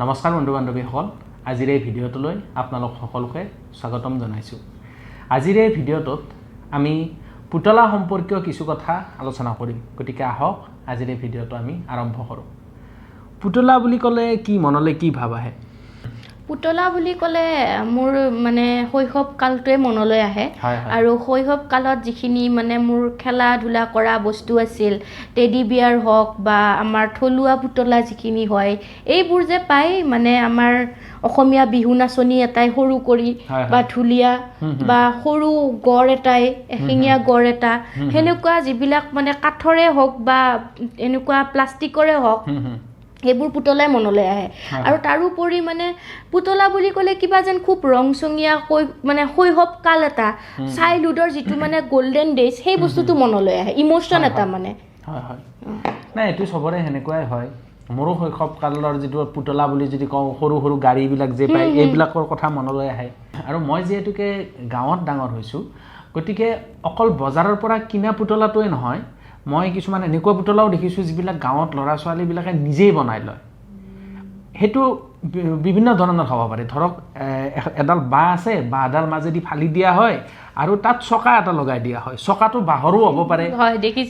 নমস্কাৰ বন্ধু বান্ধৱীসকল আজিৰ এই ভিডিঅ'টোলৈ আপোনালোক সকলোকে স্বাগতম জনাইছোঁ আজিৰ এই ভিডিঅ'টোত আমি পুতলা সম্পৰ্কীয় কিছু কথা আলোচনা কৰিম গতিকে আহক আজিৰ এই ভিডিঅ'টো আমি আৰম্ভ কৰোঁ পুতলা বুলি ক'লে কি মনলৈ কি ভাব আহে পুতলা বুলি ক'লে মোৰ মানে শৈশৱ কালটোৱে মনলৈ আহে আৰু শৈশৱ কালত যিখিনি মানে মোৰ খেলা ধুলা কৰা বস্তু আছিল টেডি বিয়াৰ হওক বা আমাৰ থলুৱা পুতলা যিখিনি হয় এইবোৰ যে পাই মানে আমাৰ অসমীয়া বিহু নাচনি এটাই সৰু কৰি বা ঢুলীয়া বা সৰু গড় এটাই এশিঙীয়া গড় এটা হেনেকুৱা যিবিলাক মানে কাঠৰে হওক বা এনেকুৱা প্লাষ্টিকৰে হওক এইবোৰ পুতলাই মনলৈ আহে আৰু তাৰোপৰি মানে পুতলা বুলি ক'লে কিবা যেন খুব ৰংচঙীয়া মানে শৈশৱ কাল এটা চাইল্ডহুডৰ যিটো মানে গোল্ডেন ডেজ সেই বস্তুটো মনলৈ আহে ইমোচন এটা মানে হয় হয় নাই এইটো সবৰে হেনেকুৱাই হয় মোৰো শৈশৱ কালৰ যিটো পুতলা বুলি যদি কওঁ সৰু সৰু গাড়ীবিলাক যে পায় এইবিলাকৰ কথা মনলৈ আহে আৰু মই যেহেতুকে গাঁৱত ডাঙৰ হৈছোঁ গতিকে অকল বজাৰৰ পৰা কিনা পুতলাটোৱে নহয় মই কিছুমান এনেকুৱা পুতলাও দেখিছোঁ যিবিলাক গাঁৱত ল'ৰা ছোৱালীবিলাকে নিজেই বনাই লয় সেইটো বিভিন্ন ধৰণৰ হ'ব পাৰে ধৰক এডাল বাঁহ আছে বাঁহডাল মাজেদি ফালি দিয়া হয় আৰু তাত চকা এটা লগাই দিয়া হয় চকাটো বাঁহৰো হ'ব পাৰে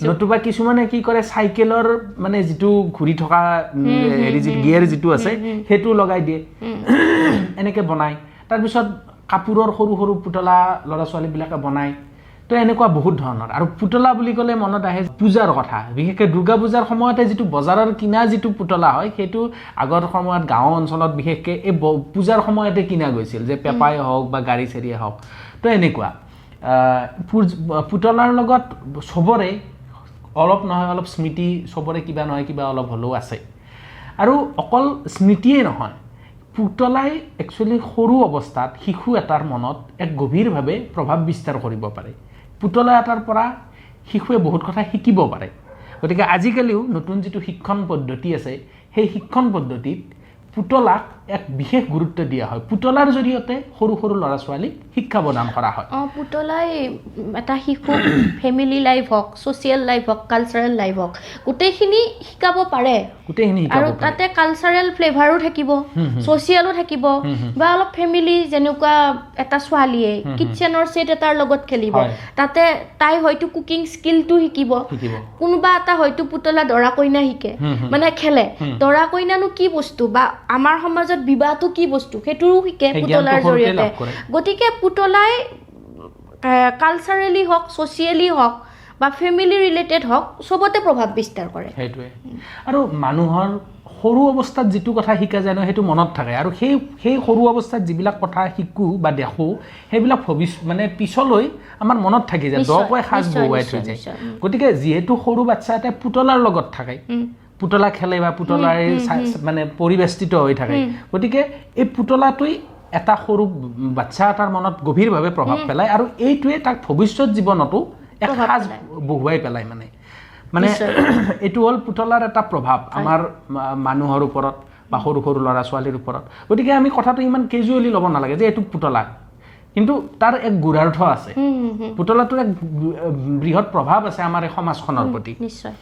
নতুবা কিছুমানে কি কৰে চাইকেলৰ মানে যিটো ঘূৰি থকা হেৰি গিয়াৰ যিটো আছে সেইটো লগাই দিয়ে এনেকৈ বনায় তাৰপিছত কাপোৰৰ সৰু সৰু পুতলা ল'ৰা ছোৱালীবিলাকে বনায় তো এনেকুৱা বহুত ধৰণৰ আৰু পুতলা বুলি ক'লে মনত আহে পূজাৰ কথা বিশেষকৈ দুৰ্গা পূজাৰ সময়তে যিটো বজাৰৰ কিনা যিটো পুতলা হয় সেইটো আগৰ সময়ত গাঁও অঞ্চলত বিশেষকৈ এই পূজাৰ সময়তে কিনা গৈছিল যে পেপাই হওক বা গাড়ী চাৰিয়ে হওক তো এনেকুৱা পুতলাৰ লগত সবৰে অলপ নহয় অলপ স্মৃতি সবৰে কিবা নহয় কিবা অলপ হ'লেও আছে আৰু অকল স্মৃতিয়ে নহয় পুতলাই একচুৱেলি সৰু অৱস্থাত শিশু এটাৰ মনত এক গভীৰভাৱে প্ৰভাৱ বিস্তাৰ কৰিব পাৰে পুতলা এটাৰ পৰা শিশুৱে বহুত কথা শিকিব পাৰে গতিকে আজিকালিও নতুন যিটো শিক্ষণ পদ্ধতি আছে সেই শিক্ষণ পদ্ধতিত পুতলাক এক বিশেষ গুৰুত্ব দিয়া হয় পুতলাৰ জৰিয়তে সৰু সৰু ল'ৰা ছোৱালীক শিক্ষা প্ৰদান কৰা হয় পুতলাই এটা শিশু ফেমিলি লাইফ হওক ছ'চিয়েল লাইফ হওক কালচাৰেল লাইফ হওক গোটেইখিনি শিকাব পাৰে আৰু তাতে কালচাৰেল ফ্লেভাৰো থাকিব ছ'চিয়েলো থাকিব বা অলপ ফেমিলি যেনেকুৱা এটা ছোৱালীয়ে কিটচেনৰ ছেট এটাৰ লগত খেলিব তাতে তাই হয়তো কুকিং স্কিলটো শিকিব কোনোবা এটা হয়তো পুতলা দৰা কইনা শিকে মানে খেলে দৰা কইনানো কি বস্তু বা আমাৰ সমাজত বিবাহটো কি বস্তু সেইটোও শিকে পুতলাৰ জৰিয়তে গতিকে পুতলাই কালচাৰেলি হওক ছ'চিয়েলি হওক বা ফেমিলি ৰিলেটেড হওক চবতে প্ৰভাৱ বিস্তাৰ কৰে সেইটোৱে আৰু মানুহৰ সৰু অৱস্থাত যিটো কথা শিকা যায় ন সেইটো মনত থাকে আৰু সেই সৰু অৱস্থাত যিবিলাক কথা শিকোঁ বা দেখোঁ সেইবিলাক মানে পিছলৈ আমাৰ মনত থাকি যায় দকৈ সাজ বহুৱাই থৈ যায় গতিকে যিহেতু সৰু বাচ্ছা এটাই পুতলাৰ লগত থাকে পুতলা খেলে বা পুতলাৰ মানে পৰিবেষ্টিত হৈ থাকে গতিকে এই পুতলাটোই এটা সৰু বাচ্চা এটাৰ মনত গভীৰভাৱে প্ৰভাৱ পেলায় আৰু এইটোৱে তাক ভৱিষ্যত জীৱনতো এক সাজ বহুৱাই পেলায় মানে এইটো হ'ল পুতলাৰ এটা প্ৰভাৱ আমাৰ মানুহৰ ওপৰত বা সৰু সৰু ল'ৰা ছোৱালীৰ ওপৰত গতিকে আমি কথাটো ইমান কেজুৱেলি ল'ব নালাগে যে এইটো পুতলা কিন্তু তাৰ এক গূঢ়াৰ্থ আছে পুতলাটোৰ এক বৃহৎ প্ৰভাৱ আছে আমাৰ এই সমাজখনৰ প্ৰতি নিশ্চয়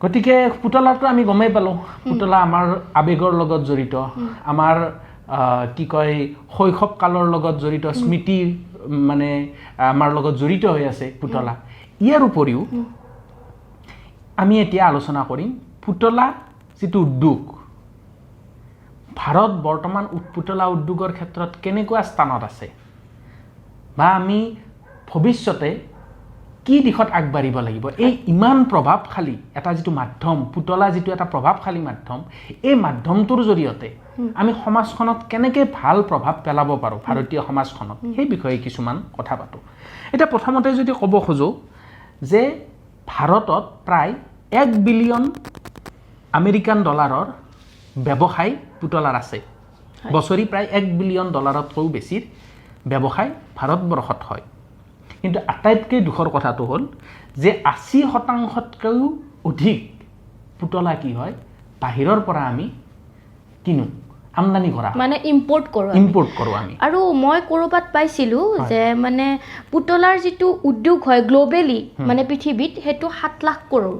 গতিকে পুতলাটো আমি গমেই পালোঁ পুতলা আমাৰ আৱেগৰ লগত জড়িত আমাৰ কি কয় শৈশৱ কালৰ লগত জড়িত স্মৃতি মানে আমাৰ লগত জড়িত হৈ আছে পুতলা ইয়াৰ উপৰিও আমি এতিয়া আলোচনা কৰিম পুতলা যিটো উদ্যোগ ভাৰত বৰ্তমান পুতলা উদ্যোগৰ ক্ষেত্ৰত কেনেকুৱা স্থানত আছে বা আমি ভৱিষ্যতে কি দিশত আগবাঢ়িব লাগিব এই ইমান প্ৰভাৱশালী এটা যিটো মাধ্যম পুতলা যিটো এটা প্ৰভাৱশালী মাধ্যম এই মাধ্যমটোৰ জৰিয়তে আমি সমাজখনত কেনেকৈ ভাল প্ৰভাৱ পেলাব পাৰোঁ ভাৰতীয় সমাজখনত সেই বিষয়ে কিছুমান কথা পাতোঁ এতিয়া প্ৰথমতে যদি ক'ব খোজোঁ যে ভাৰতত প্ৰায় 1 বিলিয়ন আমেৰিকান ডলাৰৰ ব্যৱসায় পুতলাৰ আছে বছৰি প্ৰায় 1 বিলিয়ন ডলাৰতকৈও বেছিৰ ব্যৱসায় ভাৰতবৰ্ষত হয় কিন্তু আটাইতকৈ দুখৰ কথাটো হ'ল যে 80%তকৈও অধিক পুতলা কি হয় বাহিৰৰ পৰা আমি কিনো আমদানি কৰা মানে ইম্পোৰ্ট কৰোঁ আমি আৰু মই ক'ৰবাত পাইছিলোঁ যে মানে পুতলাৰ যিটো উদ্যোগ হয় গ্লোবেলি মানে পৃথিৱীত সেইটো 7 লাখ কৰোৰ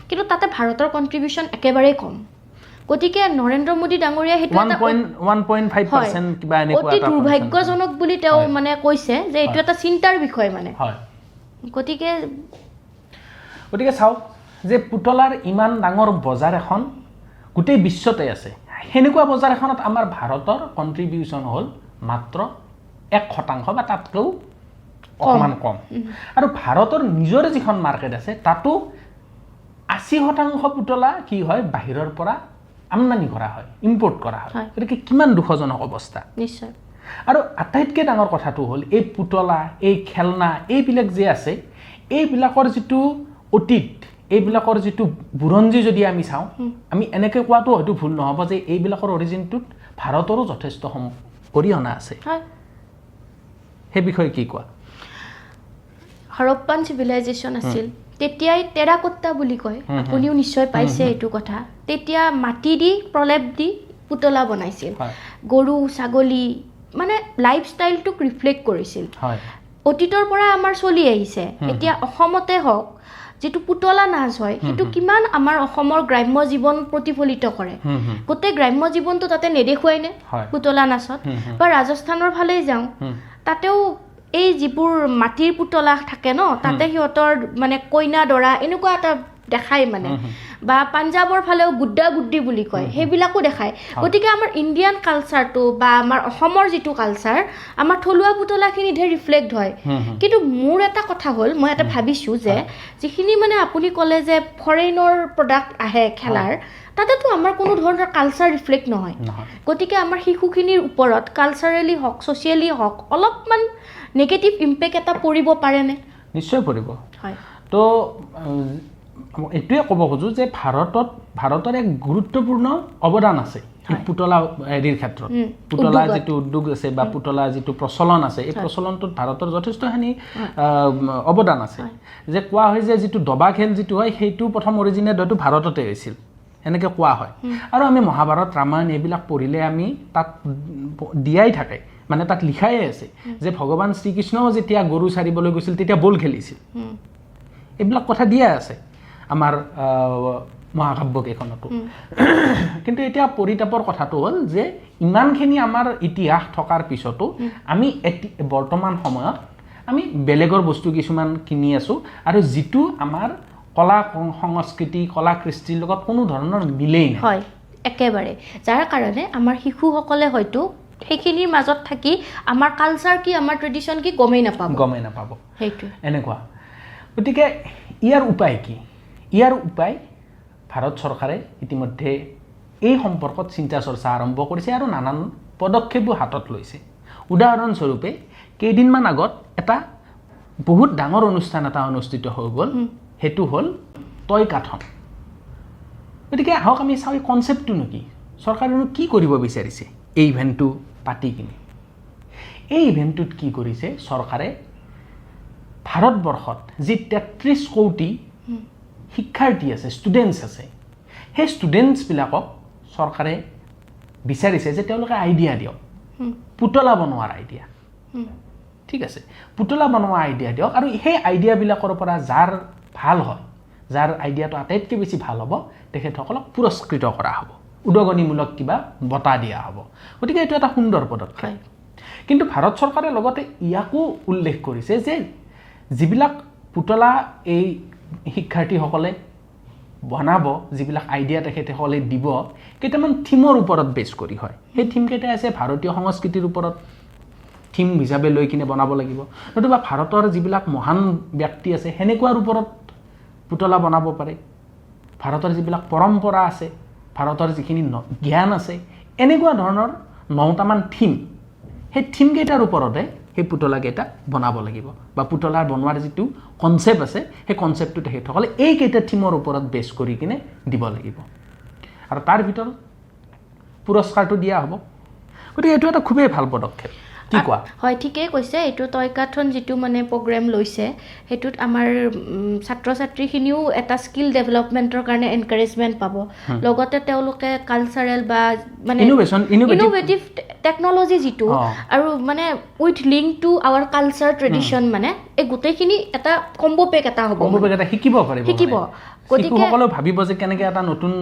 কিন্তু তাতে ভাৰতৰ কন্ট্ৰিবিউশ্যন একেবাৰেই কম গতিকে নৰেন্দ্ৰ মোদী ডাঙৰীয়া সেইটো 1.5% কিবা এনেকুৱা অতি দুৰ্ভাগ্যজনক বুলি তেওঁ মানে কৈছে যে এইটো এটা চিন্তাৰ বিষয় মানে গতিকে চাওক যে পুতলাৰ ইমান ডাঙৰ বজাৰ এখন গোটেই বিশ্বতে আছে হেনেকুৱা বজাৰ এখনত আমাৰ ভাৰতৰ কন্ট্ৰিবিউশন হ'ল মাত্ৰ 1% বা তাতকৈ অকমান কম আৰু ভাৰতৰ নিজৰ যিখন মাৰ্কেট আছে তাতো 80% পুতলা কি হয় বাহিৰৰ পৰা আমদানি কৰা হয় ইম্পোৰ্ট কৰা হয় গতিকে কিমান দুখজনক অৱস্থা নিশ্চয় আৰু আটাইতকৈ ডাঙৰ কথাটো হ'ল এই পুতলা এই খেলনা এইবিলাক যে আছে এইবিলাকৰ যিটো অতীত এইবিলাকৰ যিটো বুৰঞ্জী যদি আমি চাওঁ আমি এনেকৈ কোৱাটো হয়তো ভুল নহ'ব যে এইবিলাকৰ অৰিজিনটোত ভাৰতৰো যথেষ্ট অৰিহণা আছে সেই বিষয়ে কি কোৱা হৰপ্পান চিভিলাইজেশ্যন আছিল তেতিয়াই টেৰাকোটা বুলি কয় আপুনিও নিশ্চয় পাইছে এইটো কথা তেতিয়া মাটি দি প্ৰলেপ দি পুতলা বনাইছিল গৰু ছাগলী মানে লাইফষ্টাইলটোক ৰিফ্লেক্ট কৰিছিল অতীতৰ পৰা আমাৰ চলি আহিছে এতিয়া অসমতে হওক যেটো পুতলা নাচ হয় সেইটো কিমান আমাৰ অসমৰ গ্ৰাম্য জীৱন প্ৰতিফলিত কৰে গোটেই গ্ৰাম্য জীৱনটো তাতে নেদেখুৱাই নে পুতলা নাচত বা ৰাজস্থানৰ ফালে যাওঁ তাতেও এই যিবোৰ মাটিৰ পুতলা থাকে ন তাতে সিহঁতৰ মানে কইনা দৰা এনেকুৱা এটা দেখাই মানে বা পাঞ্জাবৰ ফালেও গুড্ডা গুড্ডি বুলি কয় সেইবিলাকো দেখায় গতিকে আমাৰ ইণ্ডিয়ান কালচাৰটো বা আমাৰ অসমৰ যিটো কালচাৰ আমাৰ থলুৱা পুতলাখিনিতহে ৰিফ্লেক্ট হয় কিন্তু মোৰ এটা কথা হ'ল মই এটা ভাবিছোঁ যে যিখিনি মানে আপুনি ক'লে যে ফৰেইনৰ প্ৰডাক্ট আহে খেলাৰ তাতেতো আমাৰ কোনো ধৰণৰ কালচাৰ ৰিফ্লেক্ট নহয় গতিকে আমাৰ শিশুখিনিৰ ওপৰত কালচাৰেলি হওক ছ'চিয়েলি হওক অলপমান নেগেটিভ ইম্পেক্ট এটা পৰিব পাৰেনে নিশ্চয় পৰিব হয় তো এইটোৱে ক'ব খোজো যে ভাৰতৰ এক গুৰুত্বপূৰ্ণ অৱদান আছে পুতলা হেৰিৰ ক্ষেত্ৰত পুতলা যিটো উদ্যোগ আছে বা পুতলা যিটো প্ৰচলন আছে এই প্ৰচলনটোত ভাৰতৰ যথেষ্টখিনি অৱদান আছে যে কোৱা হয় যে যিটো দবা খেল যিটো হয় সেইটো প্ৰথম অৰিজিনেট হয়তো ভাৰততে হৈছিল এনেকৈ কোৱা হয় আৰু আমি মহাভাৰত ৰামায়ণ এইবিলাক পঢ়িলে আমি তাত দিয়াই থাকে মানে তাত লিখাই আছে যে ভগৱান শ্ৰীকৃষ্ণও যেতিয়া গৰু চাৰিবলৈ গৈছিল তেতিয়া বল খেলিছিল এইবিলাক কথা দিয়া আছে আমাৰ মহাকাব্য কেইখনতো কিন্তু এতিয়া পৰিতাপৰ কথাটো হ'ল যে ইমানখিনি আমাৰ ইতিহাস থকাৰ পিছতো আমি বৰ্তমান সময়ত আমি বেলেগৰ বস্তু কিছুমান কিনি আছোঁ আৰু যিটো আমাৰ কলা সংস্কৃতি কলা কৃষ্টিৰ লগত কোনো ধৰণৰ মিলেই নাই হয় একেবাৰে যাৰ কাৰণে আমাৰ শিশুসকলে হয়তো সেইখিনিৰ মাজত থাকি আমাৰ কালচাৰ কি আমাৰ ট্ৰেডিশ্যন কি গমেই নাপাব সেইটো এনেকুৱা গতিকে ইয়াৰ উপায় কি ইয়াৰ উপায় ভাৰত চৰকাৰে ইতিমধ্যে এই সম্পৰ্কত চিন্তা চৰ্চা আৰম্ভ কৰিছে আৰু নানান পদক্ষেপো হাতত লৈছে উদাহৰণস্বৰূপে কেইদিনমান আগত এটা বহুত ডাঙৰ অনুষ্ঠান এটা অনুষ্ঠিত হৈ গ'ল সেইটো হ'ল টয়কাথন গতিকে আহক আমি চাওঁ এই কনচেপ্টটোনো কি চৰকাৰেনো কি কৰিব বিচাৰিছে এই ইভেণ্টটো পাতি কিনে এই ইভেণ্টটোত কি কৰিছে চৰকাৰে ভাৰতবৰ্ষত যি ৩৩ কোটি শিক্ষাৰ্থী আছে ষ্টুডেণ্টছ আছে সেই ষ্টুডেণ্টছবিলাকক চৰকাৰে বিচাৰিছে যে তেওঁলোকে আইডিয়া দিয়ক পুতলা বনোৱাৰ আইডিয়া ঠিক আছে পুতলা বনোৱা আইডিয়া দিয়ক আৰু সেই আইডিয়াবিলাকৰ পৰা যাৰ ভাল হয় যাৰ আইডিয়াটো আটাইতকৈ বেছি ভাল হ'ব তেখেতসকলক পুৰস্কৃত কৰা হ'ব উদগনিমূলক কিবা বঁটা দিয়া হ'ব গতিকে এইটো এটা সুন্দৰ পদক্ষেপ কিন্তু ভাৰত চৰকাৰে লগতে ইয়াকো উল্লেখ কৰিছে যে যিবিলাক পুতলা এই শিক্ষাৰ্থীসকলে বনাব যিবিলাক আইডিয়া তেখেতসকলে দিব কেইটামান থিমৰ ওপৰত বেছ কৰি হয় সেই থিমকেইটা আছে ভাৰতীয় সংস্কৃতিৰ ওপৰত থিম হিচাপে লৈ কিনে বনাব লাগিব নতুবা ভাৰতৰ যিবিলাক মহান ব্যক্তি আছে সেনেকুৱাৰ ওপৰত পুতলা বনাব পাৰে ভাৰতৰ যিবিলাক পৰম্পৰা আছে ভাৰতৰ যিখিনি জ্ঞান আছে এনেকুৱা ধৰণৰ 9টামান থিম সেই থিমকেইটাৰ ওপৰতে সেই পুতলাকেইটা বনাব লাগিব বা পুতলা বনোৱাৰ যিটো কনচেপ্ট আছে সেই কনচেপ্টটো তেখেতসকলে এইকেইটা থিমৰ ওপৰত বেছ কৰি কিনে দিব লাগিব আৰু তাৰ ভিতৰত পুৰস্কাৰটো দিয়া হ'ব গতিকে এইটো এটা খুবেই ভাল পদক্ষেপ কি কোৱা হয় ঠিকেই কৈছে এইটো টয়কাথন যিটো মানে প্ৰগ্ৰেম লৈছে সেইটোত আমাৰ ছাত্ৰ ছাত্ৰীখিনিও এটা স্কিল ডেভেলপমেণ্টৰ কাৰণে এনকাৰেজমেণ্ট পাব লগতে তেওঁলোকে কালচাৰেল বা মানে ইনোভেটিভ টেকন'লজি যিটো আৰু মানে with link to our culture tradition মানে এই গোটেইখিনি এটা কম্বো পেক এটা হ'ব শিকিব শিশুসকলেও ভাবিব যে কেনেকৈ এটা নতুন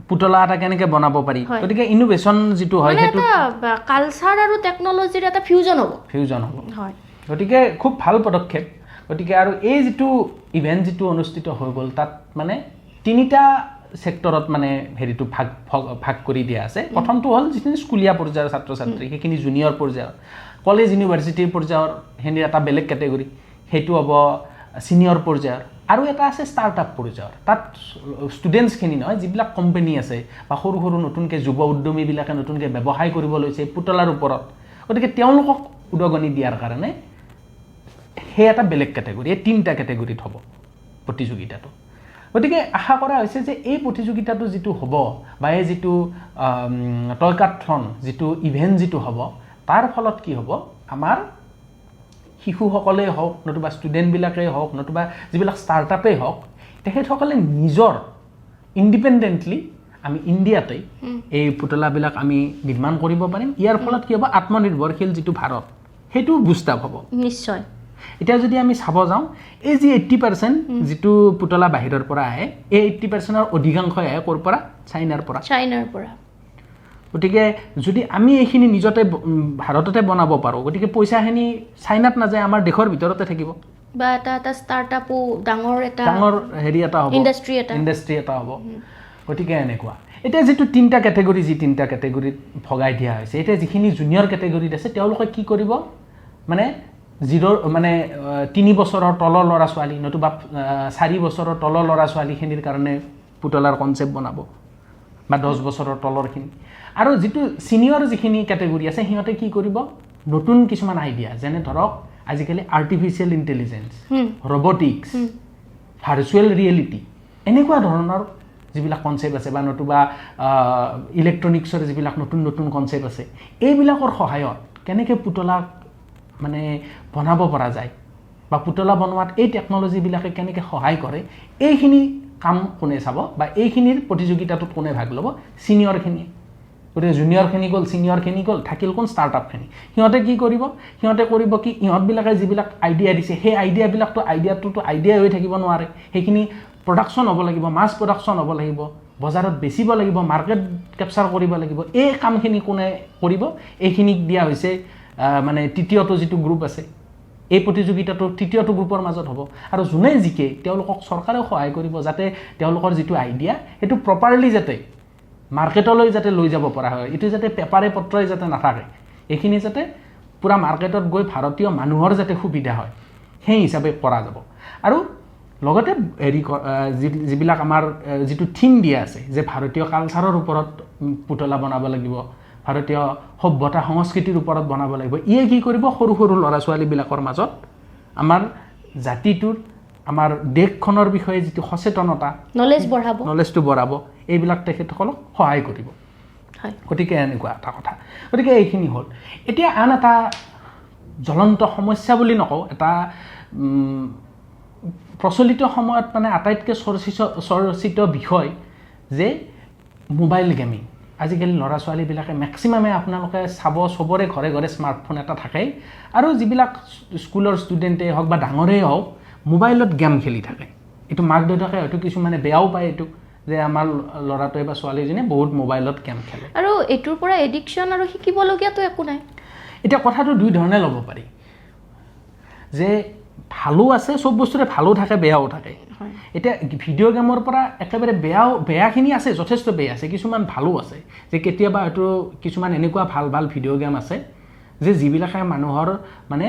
পুতলা এটা কেনেকৈ বনাব পাৰি গতিকে ইনোভেশ্যন যিটো হয় সেইটো কালচাৰ আৰু টেকন'লজিৰ এটা ফিউজন হ'ব গতিকে খুব ভাল পদক্ষেপ গতিকে আৰু এই যিটো ইভেণ্ট যিটো অনুষ্ঠিত হৈ গ'ল তাত মানে 3টা সেক্টৰত মানে হেৰিটো ভাগ কৰি দিয়া আছে প্ৰথমটো হ'ল যিখিনি স্কুলীয়া পৰ্যায়ৰ ছাত্ৰ ছাত্ৰী সেইখিনি জুনিয়ৰ পৰ্যায়ৰ কলেজ ইউনিভাৰ্চিটিৰ পৰ্যায়ৰ হেনিৰ এটা বেলেগ কেটেগৰী সেইটো হ'ব সিনিয়ৰ পৰ্যায়ৰ আৰু এটা আছে ষ্টাৰ্টআপ পৰ্যায়ৰ তাত ষ্টুডেণ্টছখিনি নহয় যিবিলাক কোম্পানী আছে বা সৰু সৰু নতুনকৈ যুৱ উদ্যমীবিলাকে নতুনকৈ ব্যৱসায় কৰিব লৈছে পুতলাৰ ওপৰত গতিকে তেওঁলোকক উদগনি দিয়াৰ কাৰণে সেই এটা বেলেগ কেটেগৰী এই 3টা কেটেগৰীত হ'ব প্ৰতিযোগিতাটো গতিকে আশা কৰা হৈছে যে এই প্ৰতিযোগিতাটো যিটো হ'ব বা এই যিটো টয়কাথন যিটো ইভেণ্ট যিটো হ'ব তাৰ ফলত কি হ'ব আমাৰ শিশুসকলেই হওক নতুবা ষ্টুডেণ্টবিলাকেই হওক নতুবা যিবিলাক ষ্টাৰ্টআপেই হওক তেখেতসকলে নিজৰ ইণ্ডিপেণ্ডেণ্টলি আমি ইণ্ডিয়াতে এই পুতলাবিলাক আমি নিৰ্মাণ কৰিব পাৰিম ইয়াৰ ফলত কি হ'ব আত্মনিৰ্ভৰশীল যিটো ভাৰত সেইটো বুষ্ট আপ হ'ব নিশ্চয় এতিয়া যদি আমি চাব যাওঁ এই যে 80% যিটো পুতলা বাহিৰৰ পৰা আহে এই 80%ৰ অধিকাংশই আহে ক'ৰ পৰা চাইনাৰ পৰা গতিকে যদি আমি এইখিনি নিজতে ভাৰততে বনাব পাৰোঁ গতিকে পইচাখিনি চাইনাত নাযায় আমাৰ দেশৰ ভিতৰতে থাকিব বা এটা ষ্টাৰ্টআপো ডাঙৰ হেৰি এটা হ'ব ইণ্ডাষ্ট্ৰী এটা হ'ব গতিকে এনেকুৱা এতিয়া যিটো 3টা কেটেগৰী যি 3টা কেটেগৰীত ভগাই দিয়া হৈছে এতিয়া যিখিনি জুনিয়ৰ কেটেগৰীত আছে তেওঁলোকে কি কৰিব মানে 3 বছৰৰ তলৰ ল'ৰা ছোৱালী নতুবা 4 বছৰৰ তলৰ ল'ৰা ছোৱালীখিনিৰ কাৰণে পুতলাৰ কনচেপ্ট বনাব বা 10 বছৰৰ তলৰখিনি আৰু যিটো সিনিয়ৰ যিখিনি কেটেগৰী আছে সিহঁতে কি কৰিব নতুন কিছুমান আইডিয়া যেনে ধৰক আজিকালি artificial intelligence robotics virtual reality এনেকুৱা ধৰণৰ যিবিলাক কনচেপ্ট আছে বা নতুবা ইলেক্ট্ৰনিক্সৰ যিবিলাক নতুন নতুন কনচেপ্ট আছে এইবিলাকৰ সহায়ত কেনেকৈ পুতলা মানে বনাব পৰা যায় বা পুতলা বনোৱাত এই টেকন'লজিবিলাকে কেনেকৈ সহায় কৰে এইখিনি কাম কোনে চাব বা এইখিনিৰ প্ৰতিযোগিতাটোত কোনে ভাগ ল'ব সিনিয়ৰখিনি গতিকে জুনিয়ৰখিনি গ'ল সিনিয়ৰখিনি গ'ল থাকিল কোন ষ্টাৰ্টআপখিনি সিহঁতে কি কৰিব সিহঁতে কৰিব কি ইহঁতবিলাকে যিবিলাক আইডিয়া দিছে সেই আইডিয়াবিলাকতো আইডিয়া হৈ থাকিব নোৱাৰে সেইখিনি প্ৰডাকশ্যন হ'ব লাগিব মাছ প্ৰডাকশ্যন হ'ব লাগিব বজাৰত বেচিব লাগিব মাৰ্কেট কেপচাৰ কৰিব লাগিব এই কামখিনি কোনে কৰিব এইখিনিক দিয়া হৈছে মানে তৃতীয়টো যিটো গ্ৰুপ আছে এই প্ৰতিযোগিতাটো তৃতীয়টো গ্ৰুপৰ মাজত হ'ব আৰু যোনে জিকে তেওঁলোকক চৰকাৰেও সহায় কৰিব যাতে তেওঁলোকৰ যিটো আইডিয়া সেইটো প্ৰপাৰলি যাতে মাৰ্কেটলৈ যাতে লৈ যাব পৰা হয় এইটো যাতে পেপাৰে পত্ৰই যাতে নাথাকে এইখিনি যাতে পুৰা মাৰ্কেটত গৈ ভাৰতীয় মানুহৰ যাতে সুবিধা হয় সেই হিচাপে কৰা যাব আৰু লগতে হেৰি যিবিলাক আমাৰ যিটো থিম দিয়া আছে যে ভাৰতীয় কালচাৰৰ ওপৰত পুতলা বনাব লাগিব ভাৰতীয় সভ্যতা সংস্কৃতিৰ ওপৰত বনাব লাগিব ইয়ে কি কৰিব সৰু সৰু ল'ৰা ছোৱালীবিলাকৰ মাজত আমাৰ জাতিটোৰ আমাৰ দেশখনৰ বিষয়ে যিটো সচেতনতা নলেজটো বঢ়াব এইবিলাক তেখেতসকলক সহায় কৰিব গতিকে এনেকুৱা এটা কথা গতিকে এইখিনি হ'ল এতিয়া আন এটা জ্বলন্ত সমস্যা বুলি নকওঁ এটা প্ৰচলিত সময়ত মানে আটাইতকৈ চৰ্চিত বিষয় যে মোবাইল গেমিং আজিকালি ল'ৰা ছোৱালীবিলাকে মেক্সিমামে আপোনালোকে চাব চবৰে ঘৰে ঘৰে স্মাৰ্টফোন এটা থাকেই আৰু যিবিলাক স্কুলৰ ষ্টুডেণ্টেই হওক বা ডাঙৰেই হওক মোবাইলত গেম খেলি থাকে এইটো মাক দেউতাকে হয়তো কিছুমানে বেয়াও পায় এইটো যে আমাৰ ল'ৰাটোৱে বা ছোৱালীজনীয়ে বহুত মোবাইলত গেম খেলে আৰু এইটোৰ পৰা এডিকশ্যন আৰু শিকিবলগীয়াতো একো নাই এতিয়া কথাটো দুই ধৰণে ল'ব পাৰি যে ভালো আছে চব বস্তুৰে ভালো থাকে বেয়াও থাকে এতিয়া ভিডিঅ' গেমৰ পৰা একেবাৰে বেয়াখিনি আছে যথেষ্ট বেয়া আছে কিছুমান ভালো আছে যে কেতিয়াবা হয়তো কিছুমান এনেকুৱা ভাল ভাল ভিডিঅ' গেম আছে যে যিবিলাকে মানুহৰ মানে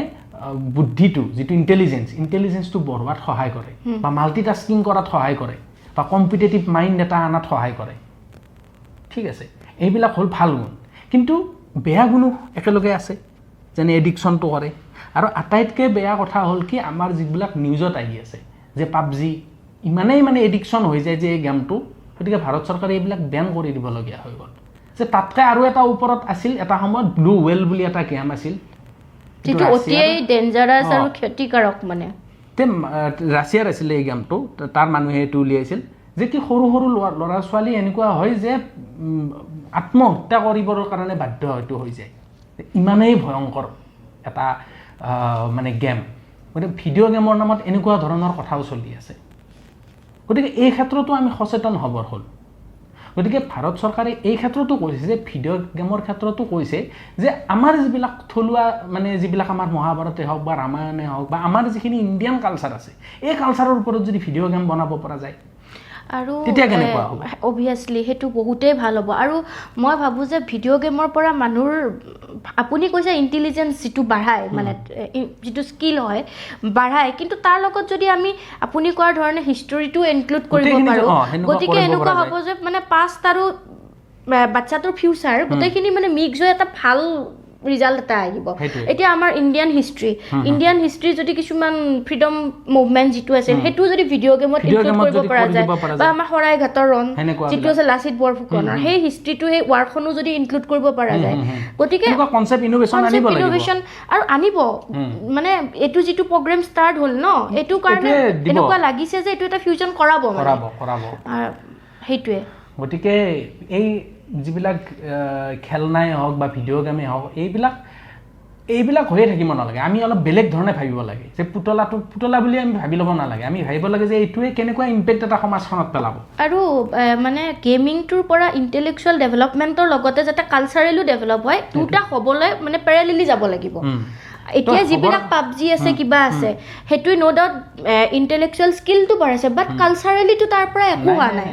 বুদ্ধিটো যিটো ইণ্টেলিজেন্সটো বঢ়োৱাত সহায় কৰে বা মাল্টিটাস্কিং কৰাত সহায় কৰে বা কম্পিটিটিভ মাইণ্ড এটা আনাত সহায় কৰে ঠিক আছে এইবিলাক হ'ল ভাল গুণ কিন্তু বেয়া গুণো একেলগে আছে যেনে এডিকশ্যনটো কৰে আৰু আটাইতকৈ বেয়া কথা হ'ল কি আমাৰ যিবিলাক নিউজত আহি আছে যে পাবজি ইমানেই মানে এডিকশ্যন হৈ যায় যে এই গেমটো গতিকে ভাৰত চৰকাৰে এইবিলাক বেন কৰি দিবলগীয়া হৈ গ'ল যে তাতকৈ আৰু এটা ওপৰত আছিল এটা সময়ত ব্লু ৱেল বুলি এটা গেম আছিল যিটো অতিই ডেঞ্জাৰাছ আৰু ক্ষতিকাৰক মানে ৰাছিয়াৰ আছিলে এই গেমটো তাৰ মানুহে এইটো উলিয়াইছিল যে কি সৰু সৰু ল'ৰা ছোৱালী এনেকুৱা হয় যে আত্মহত্যা কৰিবৰ কাৰণে বাধ্য হয়তো হৈ যায় ইমানেই ভয়ংকৰ এটা মানে গেম গতিকে ভিডিঅ' গেমৰ নামত এনেকুৱা ধৰণৰ কথাও চলি আছে গতিকে এই ক্ষেত্ৰতো আমি সচেতন হ'বৰ হ'ল গতিকে ভাৰত চৰকাৰে এই ক্ষেত্ৰতো কৈছে যে ভিডিঅ' গেমৰ ক্ষেত্ৰতো কৈছে যে আমাৰ যিবিলাক থলুৱা মানে যিবিলাক আমাৰ মহাভাৰতে হওক বা ৰামায়ণে হওক বা আমাৰ যিখিনি ইণ্ডিয়ান কালচাৰ আছে এই কালচাৰৰ ওপৰত যদি ভিডিঅ' গেম বনাব পৰা যায় আৰু অভিয়াছলি সেইটো বহুতেই ভাল হ'ব আৰু মই ভাবোঁ যে ভিডিঅ' গেমৰ পৰা মানুহৰ আপুনি কৈছে ইণ্টেলিজেঞ্চ যিটো বাঢ়ায় মানে যিটো স্কিল হয় বাঢ়ায় কিন্তু তাৰ লগত যদি আমি আপুনি কোৱাৰ ধৰণে হিষ্টৰীটো ইনক্লুড কৰিব পাৰোঁ গতিকে এনেকুৱা হ'ব যে মানে পাষ্ট আৰু বাচ্চাটোৰ ফিউচাৰ গোটেইখিনি মানে মিক্স হৈ এটা ভাল ৰিজাল্ট এটা আহিব এতিয়া আমাৰ ইণ্ডিয়ান হিষ্ট্ৰী যদি কিছুমান ফ্ৰীডম মুভমেণ্ট যিটো আছিল সেইটো যদি ভিডিঅ' গেমত ইনক্লুড কৰিব পৰা যায় বা আমাৰ শৰাইঘাটৰ ৰণ যিটো আছে লাচিত বৰফুকনৰ সেই হিষ্ট্ৰীটো সেই ৱাৰখনো যদি ইনক্লুড কৰিব পৰা যায় গতিকে কনচেপ্ট ইনোভেশ্যন আৰু আনিব মানে এইটো যিটো প্ৰগ্ৰেম ষ্টাৰ্ট হ'ল ন এইটো কাৰণে এনেকুৱা লাগিছে যে এইটো এটা ফিউজন কৰাব সেইটোৱে গতিকে এই যিবিলাক খেলনাই হওক বা ভিডিঅ' গেমেই হওক এইবিলাক হৈয়ে থাকিব নালাগে আমি অলপ বেলেগ ধৰণে ভাবিব লাগে যে পুতলা বুলি আমি ভাবি ল'ব নালাগে আমি ভাবিব লাগে যে এইটোৱে কেনেকুৱা ইম্পেক্ট এটা সমাজখনত পেলাব আৰু মানে গেমিংটোৰ পৰা ইণ্টেলেকচুৱেল ডেভেলপমেণ্টৰ লগতে যাতে কালচাৰেলো ডেভেলপ হয় দুটা হ'বলৈ মানে পেৰেলেলি যাব লাগিব এতিয়া যিবিলাক পাবজি আছে কিবা আছে সেইটোৱে ন' ডাউট ইণ্টেলেকচুৱেল স্কিলটো বাঢ়িছে বাট কালচাৰেলিটো তাৰ পৰা একো হোৱা নাই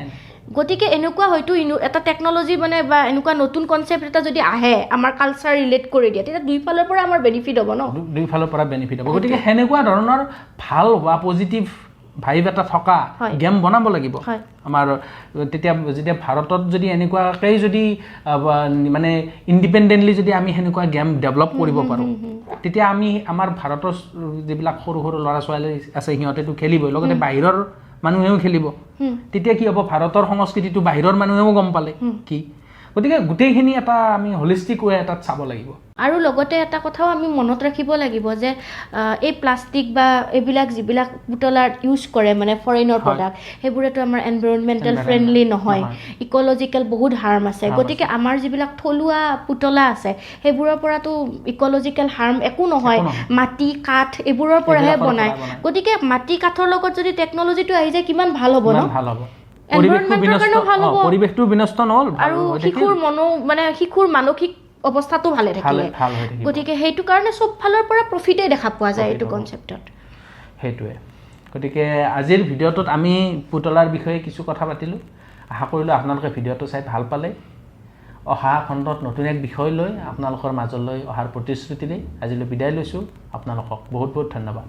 গতিকে এনেকুৱা হয়তো এটা টেকন'লজি মানে বা এনেকুৱা নতুন কনচেপ্ট এটা যদি আহে আমাৰ কালচাৰ ৰিলেট কৰি দিয়ে তেতিয়া দুইফালৰ পৰা আমাৰ বেনিফিট হ'ব ন দুইফালৰ পৰা বেনিফিট হ'ব গতিকে সেনেকুৱা ধৰণৰ ভাল বা পজিটিভ ভাইব এটা থকা গেম বনাব লাগিব আমাৰ যেতিয়া ভাৰতত যদি এনেকুৱাকৈ যদি মানে ইণ্ডিপেণ্ডেণ্টলি যদি আমি সেনেকুৱা গেম ডেভেলপ কৰিব পাৰোঁ তেতিয়া আমি আমাৰ ভাৰতৰ যিবিলাক সৰু সৰু ল'ৰা ছোৱালী আছে সিহঁতেতো খেলিবই লগতে বাহিৰৰ মানুহেও খেলিব তেতিয়া কি হ'ব ভাৰতৰ সংস্কৃতিটো বাহিৰৰ মানুহেও গম পালে কি গতিকে গোটেইখিনি এটা আমি হলিষ্টিক ৱে এটাত চাব লাগিব আৰু লগতে এটা কথাও আমি মনত ৰাখিব লাগিব যে এই প্লাষ্টিক বা এইবিলাক যিবিলাক পুতলাৰ ইউজ কৰে মানে ফৰেইনৰ প্ৰডাক্ট সেইবোৰেতো আমাৰ এনভাইৰনমেণ্টেল ফ্ৰেণ্ডলি নহয় ইক'লজিকেল বহুত হাৰ্ম আছে গতিকে আমাৰ যিবিলাক থলুৱা পুতলা আছে সেইবোৰৰ পৰাতো ইক'লজিকেল হাৰ্ম একো নহয় মাটি কাঠ এইবোৰৰ পৰাহে বনায় গতিকে মাটি কাঠৰ লগত যদি টেকন'লজিটো আহি যায় কিমান ভাল হ'ব ন পৰিৱেশটো বিনষ্ট নহ'ল আৰু শিশুৰ মানসিক অৱস্থাটো ভালে থাকিলে গতিকে সেইটো কাৰণে চব ফালৰ পৰা প্ৰফিটেই দেখা পোৱা যায় এইটো কনচেপ্টত সেইটোৱে গতিকে আজিৰ ভিডিঅ'টোত আমি পুতলাৰ বিষয়ে কিছু কথা পাতিলোঁ আশা কৰিলোঁ আপোনালোকে ভিডিঅ'টো চাই ভাল পালে অহা খণ্ডত নতুন এক বিষয় লৈ আপোনালোকৰ মাজলৈ অহাৰ প্ৰতিশ্ৰুতিৰে আজিলৈ বিদায় লৈছোঁ আপোনালোকক বহুত বহুত ধন্যবাদ